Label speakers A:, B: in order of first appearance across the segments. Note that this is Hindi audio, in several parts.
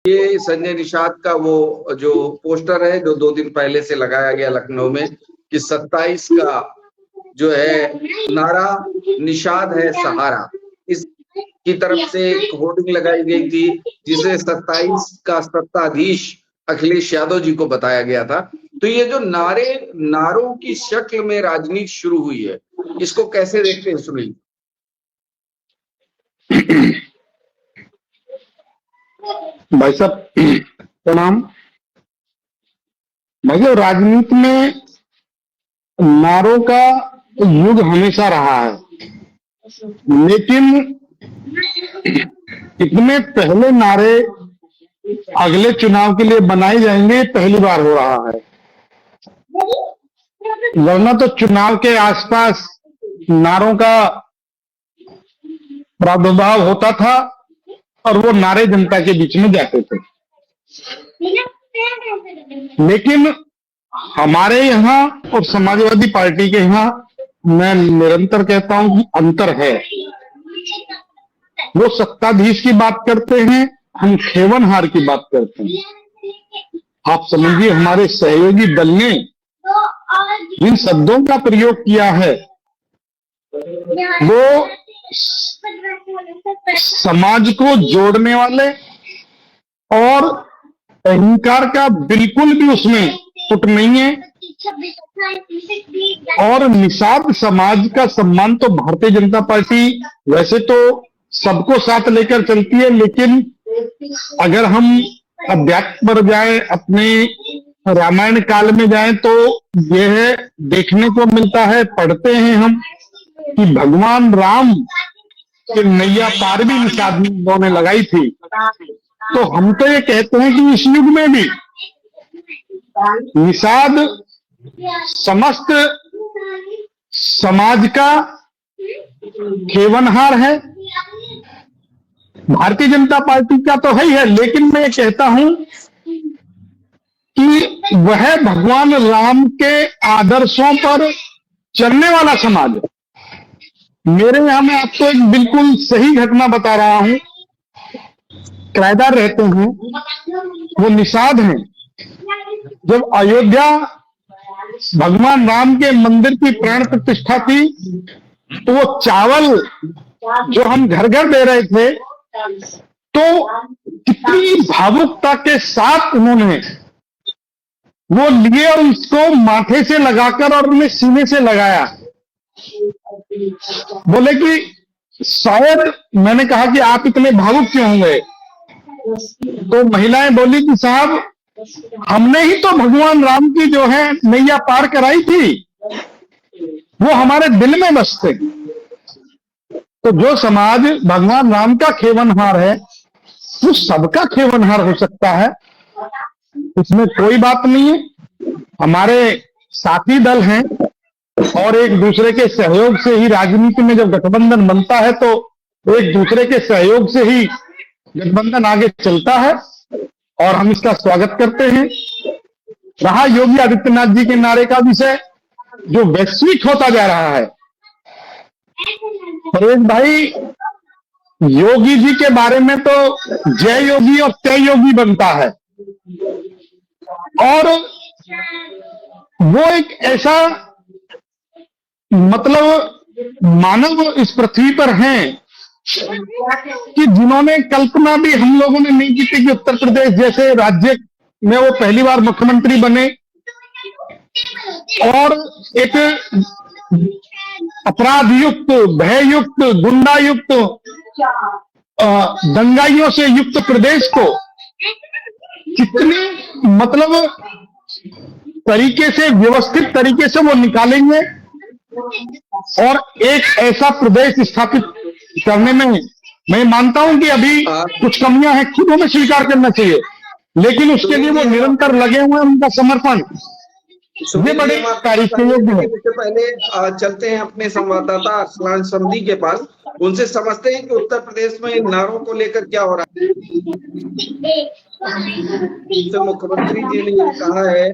A: ये संजय निषाद का वो जो पोस्टर है जो 2 दिन पहले से लगाया गया लखनऊ में कि 27 का जो है नारा निषाद है सहारा, इसकी तरफ से एक होर्डिंग लगाई गई थी जिसे 27 का सत्ताधीश अखिलेश यादव जी को बताया गया था। तो ये जो नारों की शक्ल में राजनीति शुरू हुई है, इसको कैसे देखते हैं सुनील?
B: भाई साहब प्रणाम। भाई साहब, राजनीति में नारों का युग हमेशा रहा है, लेकिन इतने पहले नारे अगले चुनाव के लिए बनाए जाएंगे पहली बार हो रहा है। वरना तो चुनाव के आसपास नारों का प्रादुर्भाव होता था और वो नारे जनता के बीच में जाते थे। लेकिन हमारे यहाँ और समाजवादी पार्टी के यहाँ मैं निरंतर कहता हूं कि अंतर है। वो सत्ताधीश की बात करते हैं, हम खेवनहार की बात करते हैं। आप समझिए, हमारे सहयोगी दल ने जिन शब्दों का प्रयोग किया है वो समाज को जोड़ने वाले और अहंकार का बिल्कुल भी उसमें फुट नहीं है। और निषाद समाज का सम्मान तो भारतीय जनता पार्टी वैसे तो सबको साथ लेकर चलती है, लेकिन अगर हम अध्यात्म पर जाए, अपने रामायण काल में जाए, तो यह देखने को मिलता है, पढ़ते हैं हम कि भगवान राम के नैया पार भी निषाद ने लगाई थी। तो हम तो ये कहते हैं कि इस युग में भी निषाद समस्त समाज का खेवनहार है। भारतीय जनता पार्टी का तो है ही है, लेकिन मैं ये कहता हूं कि वह भगवान राम के आदर्शों पर चलने वाला समाज है। मेरे यहां मैं आपको एक बिल्कुल सही घटना बता रहा हूं। किराएदार रहते हैं, वो निषाद हैं। जब अयोध्या भगवान राम के मंदिर की प्राण प्रतिष्ठा थी, तो वो चावल जो हम घर घर दे रहे थे, तो कितनी भावुकता के साथ उन्होंने वो लिए और उसको माथे से लगाकर और उन्हें सीने से लगाया। बोले कि शायद, मैंने कहा कि आप इतने भावुक क्यों हो गए? तो महिलाएं बोली कि साहब, हमने ही तो भगवान राम की जो है नैया पार कराई थी, वो हमारे दिल में बसते। तो जो समाज भगवान राम का खेवनहार है, वो सबका खेवनहार हो सकता है, इसमें कोई बात नहीं है। हमारे साथी दल हैं और एक दूसरे के सहयोग से ही राजनीति में जब गठबंधन बनता है तो एक दूसरे के सहयोग से ही गठबंधन आगे चलता है और हम इसका स्वागत करते हैं। रहा योगी आदित्यनाथ जी के नारे का विषय, जो वैश्विक होता जा रहा है, परेश भाई, योगी जी के बारे में तो जय योगी और तय योगी बनता है। और वो एक ऐसा मतलब मानव इस पृथ्वी पर हैं कि जिन्होंने कल्पना भी हम लोगों ने नहीं की थी कि उत्तर प्रदेश जैसे राज्य में वो पहली बार मुख्यमंत्री बने और एक अपराध युक्त, भय युक्त, गुंडा युक्त, दंगाइयों से युक्त प्रदेश को कितने मतलब तरीके से, व्यवस्थित तरीके से वो निकालेंगे और एक ऐसा प्रदेश स्थापित करने में मैं मानता हूं कि अभी कुछ कमियां हैं, खुद हमें स्वीकार करना चाहिए, लेकिन उसके लिए वो निरंतर लगे हुए हैं। उनका समर्पण ये बड़े तारीफ के योग्य है।
A: इससे पहले चलते हैं अपने संवाददाता अरसलान समदी के पास, उनसे समझते हैं कि उत्तर प्रदेश में इन नारों को लेकर क्या हो रहा है। तो मुख्यमंत्री जी ने कहा है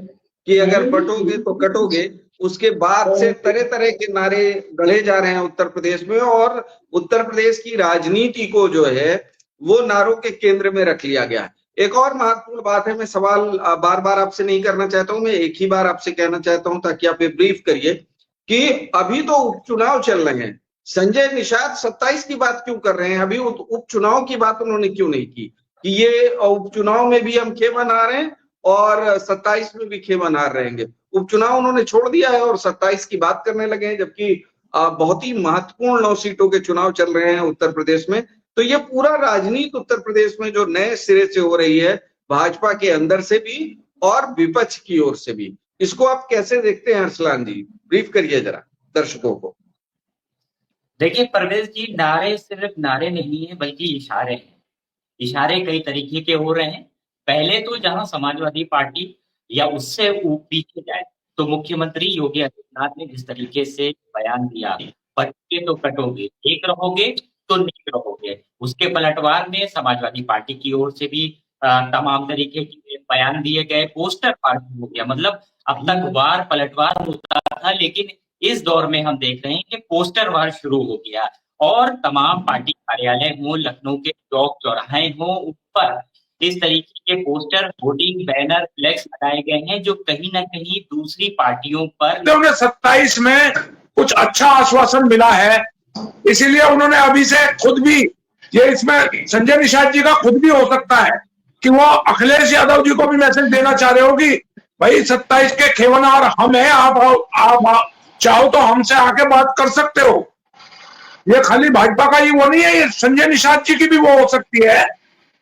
A: कि अगर बटोगे तो कटोगे। उसके बाद से तरह तरह के नारे गढ़े जा रहे हैं उत्तर प्रदेश में और उत्तर प्रदेश की राजनीति को जो है वो नारों के केंद्र में रख लिया गया है। एक और महत्वपूर्ण बात है, मैं सवाल बार बार आपसे नहीं करना चाहता हूं, मैं एक ही बार आपसे कहना चाहता हूं ताकि आप ब्रीफ करिए कि अभी तो उपचुनाव चल रहे हैं, संजय निषाद 27 की बात क्यों कर रहे हैं? अभी उपचुनाव की बात उन्होंने क्यों नहीं की कि ये उपचुनाव में भी हम खेमन हार हैं और 27 में भी खेमन हार रहेंगे? उपचुनाव उन्होंने छोड़ दिया है और 27 की बात करने लगे हैं, जबकि बहुत ही महत्वपूर्ण 9 सीटों के चुनाव चल रहे हैं उत्तर प्रदेश में। तो ये पूरा राजनीति उत्तर प्रदेश में जो नए सिरे से हो रही है, भाजपा के अंदर से भी और विपक्ष की ओर से भी, इसको आप कैसे देखते हैं अरसलान जी? ब्रीफ करिए जरा दर्शकों को।
C: देखिए परवेज जी, नारे सिर्फ नारे नहीं है बल्कि इशारे हैं। इशारे कई तरीके के हो रहे हैं। पहले तो जहां समाजवादी पार्टी या उससे पीछे जाए तो मुख्यमंत्री योगी आदित्यनाथ ने जिस तरीके से बयान दिया, पटके तो कटोगे, एक रहोगे तो नेक रहोगे, उसके पलटवार में समाजवादी पार्टी की ओर से भी तमाम तरीके के बयान दिए गए, पोस्टर पार्टी हो गया। मतलब अब तक वार पलटवार होता था, लेकिन इस दौर में हम देख रहे हैं कि पोस्टर वार शुरू हो गया और तमाम पार्टी कार्यालय हो, लखनऊ के चौक चौराहे हो, ऊपर इस तरीके के पोस्टर, होर्डिंग, बैनर, फ्लेक्स लगाए गए हैं जो कहीं ना कहीं दूसरी पार्टियों पर
B: 27 में कुछ अच्छा आश्वासन मिला है, इसीलिए उन्होंने अभी से खुद भी, ये इसमें संजय निषाद जी का खुद भी हो सकता है कि वो अखिलेश यादव जी को भी मैसेज देना चाह रहे हो कि भाई 27 के खेवनहार हम हैं, आप चाहो तो हमसे आके बात कर सकते हो। ये खाली भाजपा का ही वो नहीं है, ये संजय निषाद जी की भी वो हो सकती है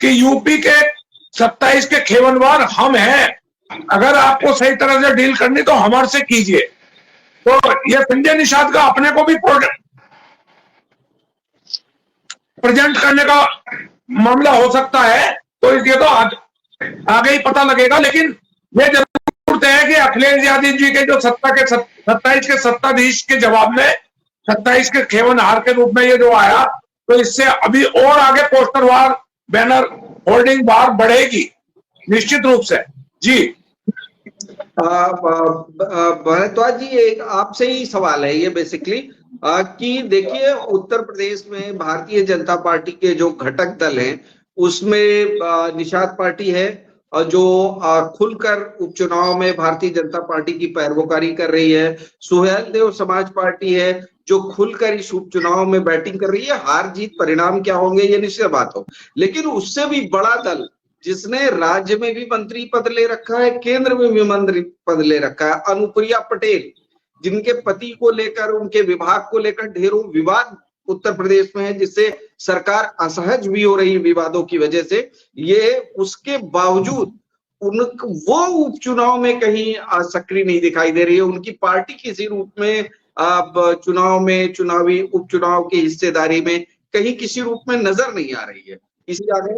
B: कि यूपी के 27 के खेवनवार हम हैं, अगर आपको सही तरह से डील करनी तो हमारे से कीजिए। तो ये संजय निषाद का अपने को भी प्रेजेंट करने का मामला हो सकता है, तो इसलिए तो आगे ही पता लगेगा। लेकिन ये जरूर है कि अखिलेश यादव जी के जो 27 के सत्ताधीश के जवाब में 27 के खेवनहार के रूप में ये जो आया, तो इससे अभी और आगे पोस्टर वार, बैनर, होर्डिंग वार बढ़ेगी निश्चित रूप से। जी
A: भारद्वाज जी, एक आपसे ही सवाल है ये बेसिकली कि देखिए उत्तर प्रदेश में भारतीय जनता पार्टी के जो घटक दल हैं उसमें निषाद पार्टी है और जो खुलकर उपचुनाव में भारतीय जनता पार्टी की पैरवोकारी कर रही है, सुहेल देव समाज पार्टी है जो खुलकर इस उपचुनाव में बैटिंग कर रही है। हार जीत परिणाम क्या होंगे ये निश्चित बात हो, लेकिन उससे भी बड़ा दल जिसने राज्य में भी मंत्री पद ले रखा है, केंद्र में भी मंत्री पद ले रखा है, अनुप्रिया पटेल, जिनके पति को लेकर, उनके विभाग को लेकर ढेरों विवाद उत्तर प्रदेश में है, जिससे सरकार असहज भी हो रही है विवादों की वजह से। ये उसके बावजूद वो उपचुनाव में कहीं सक्रिय नहीं दिखाई दे रही है। उनकी पार्टी किसी रूप में चुनाव में, चुनावी उपचुनाव की हिस्सेदारी में कहीं किसी रूप में नजर नहीं आ रही है। इसी आगे